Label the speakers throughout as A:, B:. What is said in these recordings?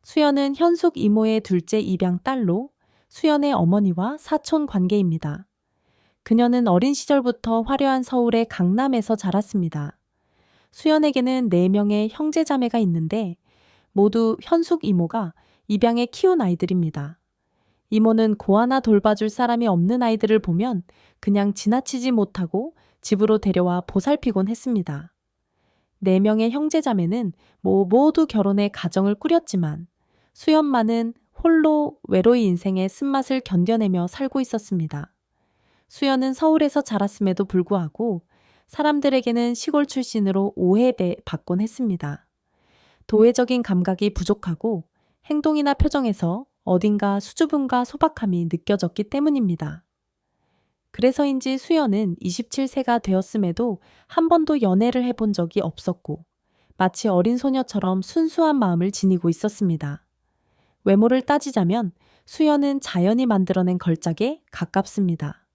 A: 수연은 현숙 이모의 둘째 입양 딸로 수연의 어머니와 사촌 관계입니다. 그녀는 어린 시절부터 화려한 서울의 강남에서 자랐습니다. 수연에게는 4명의 형제자매가 있는데 모두 현숙 이모가 입양해 키운 아이들입니다. 이모는 고아나 돌봐줄 사람이 없는 아이들을 보면 그냥 지나치지 못하고 집으로 데려와 보살피곤 했습니다. 4명의 형제자매는 모두 결혼해 가정을 꾸렸지만 수연만은 홀로 외로이 인생의 쓴맛을 견뎌내며 살고 있었습니다. 수연은 서울에서 자랐음에도 불구하고 사람들에게는 시골 출신으로 오해받곤 했습니다. 도회적인 감각이 부족하고 행동이나 표정에서 어딘가 수줍음과 소박함이 느껴졌기 때문입니다. 그래서인지 수연은 27세가 되었음에도 한 번도 연애를 해본 적이 없었고 마치 어린 소녀처럼 순수한 마음을 지니고 있었습니다. 외모를 따지자면 수연은 자연이 만들어낸 걸작에 가깝습니다.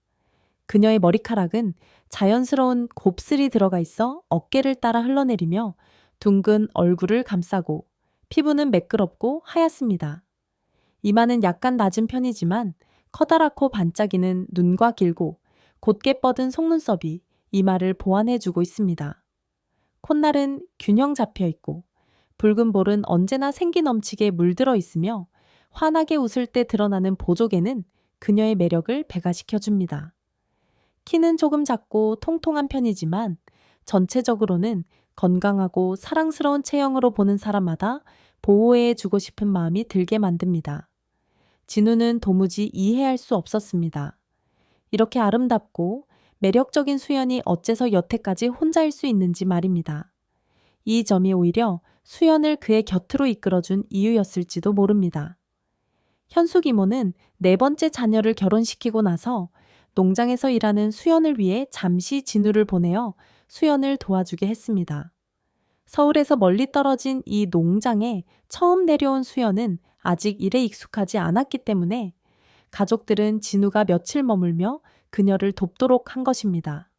A: 그녀의 머리카락은 자연스러운 곱슬이 들어가 있어 어깨를 따라 흘러내리며 둥근 얼굴을 감싸고 피부는 매끄럽고 하얗습니다. 이마는 약간 낮은 편이지만 커다랗고 반짝이는 눈과 길고 곧게 뻗은 속눈썹이 이마를 보완해주고 있습니다. 콧날은 균형 잡혀 있고 붉은 볼은 언제나 생기 넘치게 물들어 있으며 환하게 웃을 때 드러나는 보조개는 그녀의 매력을 배가시켜줍니다. 키는 조금 작고 통통한 편이지만 전체적으로는 건강하고 사랑스러운 체형으로 보는 사람마다 보호해주고 싶은 마음이 들게 만듭니다. 진우는 도무지 이해할 수 없었습니다. 이렇게 아름답고 매력적인 수연이 어째서 여태까지 혼자일 수 있는지 말입니다. 이 점이 오히려 수연을 그의 곁으로 이끌어준 이유였을지도 모릅니다. 현숙 이모는 4번째 자녀를 결혼시키고 나서 농장에서 일하는 수연을 위해 잠시 진우를 보내어 수연을 도와주게 했습니다. 서울에서 멀리 떨어진 이 농장에 처음 내려온 수연은 아직 일에 익숙하지 않았기 때문에 가족들은 진우가 며칠 머물며 그녀를 돕도록 한 것입니다.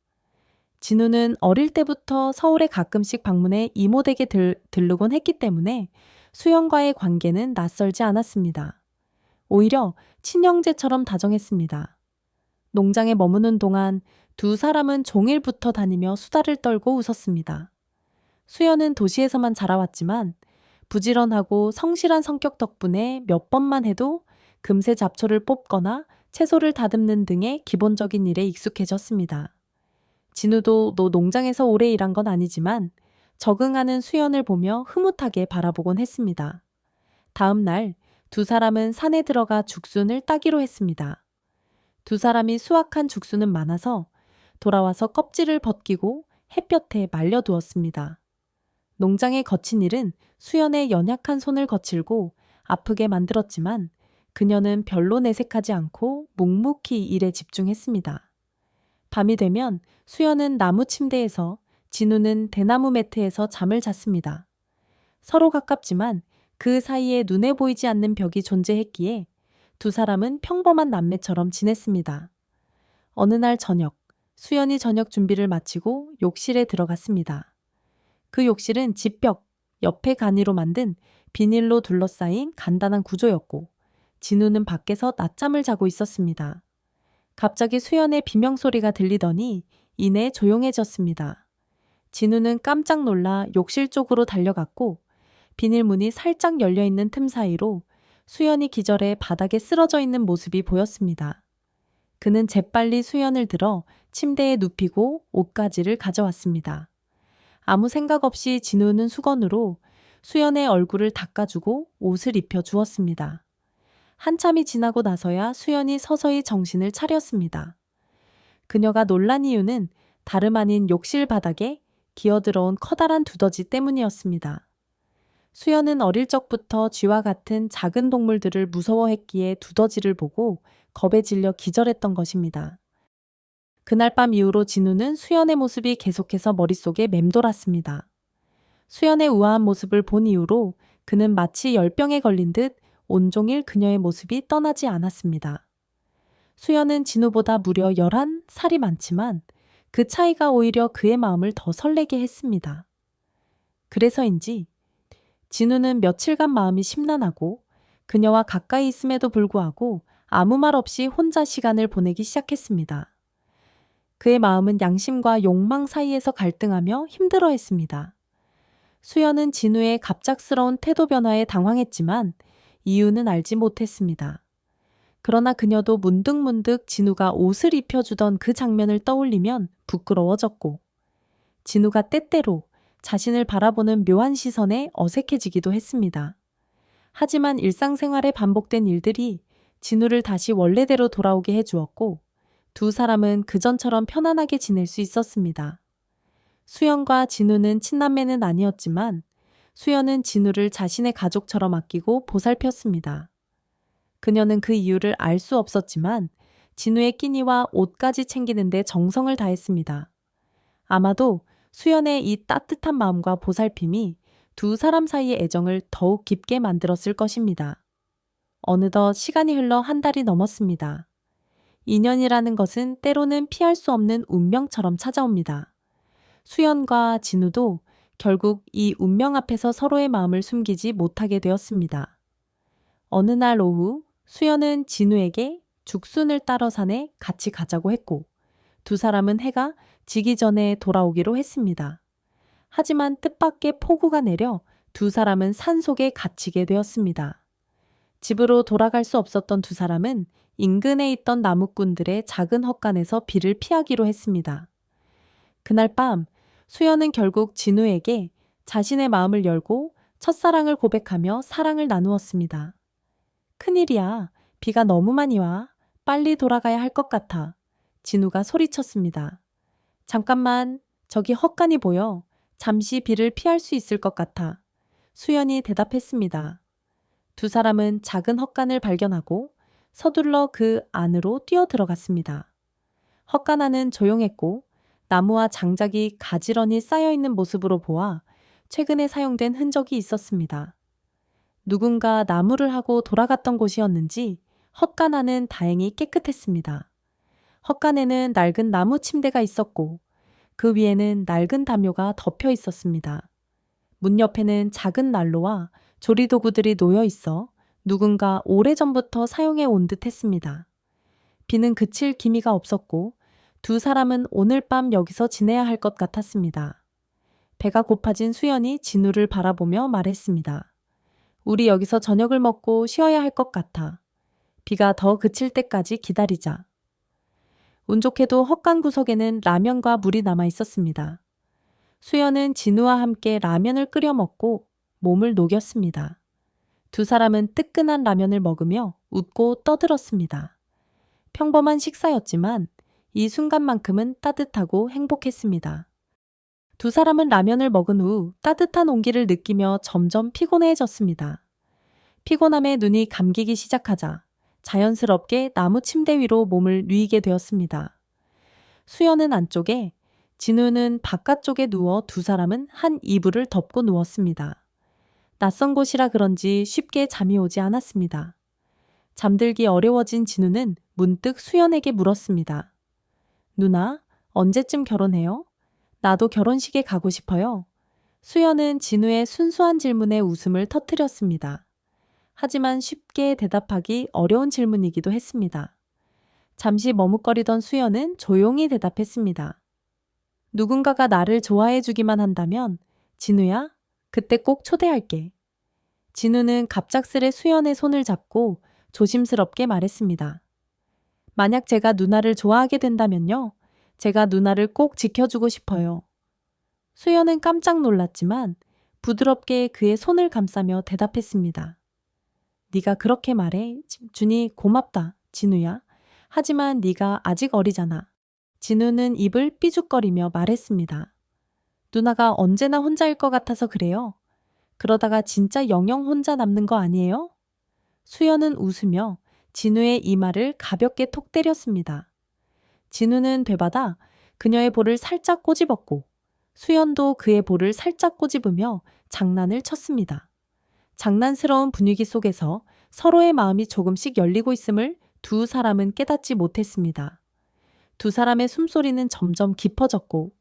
A: 진우는 어릴 때부터 서울에 가끔씩 방문해 이모 댁에 들르곤 했기 때문에 수연과의 관계는 낯설지 않았습니다. 오히려 친형제처럼 다정했습니다. 농장에 머무는 동안 두 사람은 종일 붙어 다니며 수다를 떨고 웃었습니다. 수연은 도시에서만 자라왔지만 부지런하고 성실한 성격 덕분에 몇 번만 해도 금세 잡초를 뽑거나 채소를 다듬는 등의 기본적인 일에 익숙해졌습니다. 진우도 농장에서 오래 일한 건 아니지만 적응하는 수연을 보며 흐뭇하게 바라보곤 했습니다. 다음 날 두 사람은 산에 들어가 죽순을 따기로 했습니다. 두 사람이 수확한 죽순은 많아서 돌아와서 껍질을 벗기고 햇볕에 말려두었습니다. 농장의 거친 일은 수연의 연약한 손을 거칠고 아프게 만들었지만 그녀는 별로 내색하지 않고 묵묵히 일에 집중했습니다. 밤이 되면 수연은 나무 침대에서 진우는 대나무 매트에서 잠을 잤습니다. 서로 가깝지만 그 사이에 눈에 보이지 않는 벽이 존재했기에 두 사람은 평범한 남매처럼 지냈습니다. 어느 날 저녁, 수연이 저녁 준비를 마치고 욕실에 들어갔습니다. 그 욕실은 집벽, 옆에 간이로 만든 비닐로 둘러싸인 간단한 구조였고 진우는 밖에서 낮잠을 자고 있었습니다. 갑자기 수연의 비명소리가 들리더니 이내 조용해졌습니다. 진우는 깜짝 놀라 욕실 쪽으로 달려갔고 비닐문이 살짝 열려있는 틈 사이로 수연이 기절해 바닥에 쓰러져 있는 모습이 보였습니다. 그는 재빨리 수연을 들어 침대에 눕히고 옷가지를 가져왔습니다. 아무 생각 없이 진우는 수건으로 수연의 얼굴을 닦아주고 옷을 입혀 주었습니다. 한참이 지나고 나서야 수연이 서서히 정신을 차렸습니다. 그녀가 놀란 이유는 다름 아닌 욕실 바닥에 기어들어온 커다란 두더지 때문이었습니다. 수연은 어릴 적부터 쥐와 같은 작은 동물들을 무서워했기에 두더지를 보고 겁에 질려 기절했던 것입니다. 그날 밤 이후로 진우는 수연의 모습이 계속해서 머릿속에 맴돌았습니다. 수연의 우아한 모습을 본 이후로 그는 마치 열병에 걸린 듯 온종일 그녀의 모습이 떠나지 않았습니다. 수연은 진우보다 무려 11살이 많지만 그 차이가 오히려 그의 마음을 더 설레게 했습니다. 그래서인지 진우는 며칠간 마음이 심란하고 그녀와 가까이 있음에도 불구하고 아무 말 없이 혼자 시간을 보내기 시작했습니다. 그의 마음은 양심과 욕망 사이에서 갈등하며 힘들어했습니다. 수연은 진우의 갑작스러운 태도 변화에 당황했지만 이유는 알지 못했습니다. 그러나 그녀도 문득문득 진우가 옷을 입혀주던 그 장면을 떠올리면 부끄러워졌고 진우가 때때로 자신을 바라보는 묘한 시선에 어색해지기도 했습니다. 하지만 일상생활에 반복된 일들이 진우를 다시 원래대로 돌아오게 해주었고 두 사람은 그전처럼 편안하게 지낼 수 있었습니다. 수연과 진우는 친남매는 아니었지만 수연은 진우를 자신의 가족처럼 아끼고 보살폈습니다. 그녀는 그 이유를 알 수 없었지만 진우의 끼니와 옷까지 챙기는데 정성을 다했습니다. 아마도 수연의 이 따뜻한 마음과 보살핌이 두 사람 사이의 애정을 더욱 깊게 만들었을 것입니다. 어느덧 시간이 흘러 한 달이 넘었습니다. 인연이라는 것은 때로는 피할 수 없는 운명처럼 찾아옵니다. 수연과 진우도 결국 이 운명 앞에서 서로의 마음을 숨기지 못하게 되었습니다. 어느 날 오후 수연은 진우에게 죽순을 따러 산에 같이 가자고 했고 두 사람은 해가 지기 전에 돌아오기로 했습니다. 하지만 뜻밖의 폭우가 내려 두 사람은 산속에 갇히게 되었습니다. 집으로 돌아갈 수 없었던 두 사람은 인근에 있던 나무꾼들의 작은 헛간에서 비를 피하기로 했습니다. 그날 밤 수연은 결국 진우에게 자신의 마음을 열고 첫사랑을 고백하며 사랑을 나누었습니다. 큰일이야. 비가 너무 많이 와. 빨리 돌아가야 할 것 같아. 진우가 소리쳤습니다. 잠깐만, 저기 헛간이 보여. 잠시 비를 피할 수 있을 것 같아. 수연이 대답했습니다. 두 사람은 작은 헛간을 발견하고 서둘러 그 안으로 뛰어 들어갔습니다. 헛간 안은 조용했고 나무와 장작이 가지런히 쌓여있는 모습으로 보아 최근에 사용된 흔적이 있었습니다. 누군가 나무를 하고 돌아갔던 곳이었는지 헛간 안은 다행히 깨끗했습니다. 헛간에는 낡은 나무 침대가 있었고 그 위에는 낡은 담요가 덮여 있었습니다. 문 옆에는 작은 난로와 조리도구들이 놓여 있어 누군가 오래전부터 사용해 온 듯 했습니다. 비는 그칠 기미가 없었고 두 사람은 오늘 밤 여기서 지내야 할 것 같았습니다. 배가 고파진 수연이 진우를 바라보며 말했습니다. 우리 여기서 저녁을 먹고 쉬어야 할 것 같아. 비가 더 그칠 때까지 기다리자. 운 좋게도 헛간 구석에는 라면과 물이 남아 있었습니다. 수연은 진우와 함께 라면을 끓여 먹고 몸을 녹였습니다. 두 사람은 뜨끈한 라면을 먹으며 웃고 떠들었습니다. 평범한 식사였지만 이 순간만큼은 따뜻하고 행복했습니다. 두 사람은 라면을 먹은 후 따뜻한 온기를 느끼며 점점 피곤해졌습니다. 피곤함에 눈이 감기기 시작하자 자연스럽게 나무 침대 위로 몸을 뉘이게 되었습니다. 수연은 안쪽에, 진우는 바깥쪽에 누워 두 사람은 한 이불을 덮고 누웠습니다. 낯선 곳이라 그런지 쉽게 잠이 오지 않았습니다. 잠들기 어려워진 진우는 문득 수연에게 물었습니다. 누나, 언제쯤 결혼해요? 나도 결혼식에 가고 싶어요. 수연은 진우의 순수한 질문에 웃음을 터뜨렸습니다. 하지만 쉽게 대답하기 어려운 질문이기도 했습니다. 잠시 머뭇거리던 수연은 조용히 대답했습니다. 누군가가 나를 좋아해 주기만 한다면 진우야, 그때 꼭 초대할게. 진우는 갑작스레 수연의 손을 잡고 조심스럽게 말했습니다. 만약 제가 누나를 좋아하게 된다면요. 제가 누나를 꼭 지켜주고 싶어요. 수연은 깜짝 놀랐지만 부드럽게 그의 손을 감싸며 대답했습니다. 네가 그렇게 말해. 준이 고맙다, 진우야. 하지만 네가 아직 어리잖아. 진우는 입을 삐죽거리며 말했습니다. 누나가 언제나 혼자일 것 같아서 그래요. 그러다가 진짜 영영 혼자 남는 거 아니에요? 수연은 웃으며 진우의 이마를 가볍게 톡 때렸습니다. 진우는 되받아 그녀의 볼을 살짝 꼬집었고 수연도 그의 볼을 살짝 꼬집으며 장난을 쳤습니다. 장난스러운 분위기 속에서 서로의 마음이 조금씩 열리고 있음을 두 사람은 깨닫지 못했습니다. 두 사람의 숨소리는 점점 깊어졌고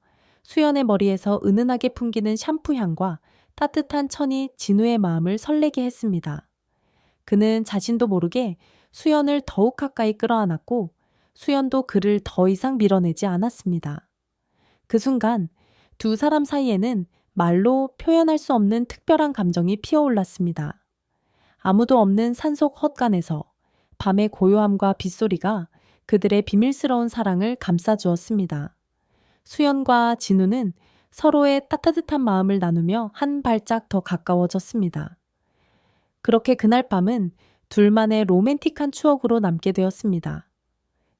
A: 수연의 머리에서 은은하게 풍기는 샴푸 향과 따뜻한 천이 진우의 마음을 설레게 했습니다. 그는 자신도 모르게 수연을 더욱 가까이 끌어안았고 수연도 그를 더 이상 밀어내지 않았습니다. 그 순간 두 사람 사이에는 말로 표현할 수 없는 특별한 감정이 피어올랐습니다. 아무도 없는 산속 헛간에서 밤의 고요함과 빗소리가 그들의 비밀스러운 사랑을 감싸주었습니다. 수연과 진우는 서로의 따뜻한 마음을 나누며 한 발짝 더 가까워졌습니다. 그렇게 그날 밤은 둘만의 로맨틱한 추억으로 남게 되었습니다.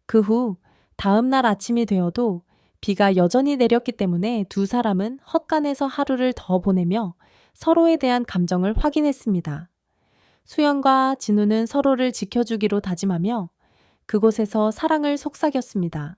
A: 그 후 다음 날 아침이 되어도 비가 여전히 내렸기 때문에 두 사람은 헛간에서 하루를 더 보내며 서로에 대한 감정을 확인했습니다. 수연과 진우는 서로를 지켜주기로 다짐하며 그곳에서 사랑을 속삭였습니다.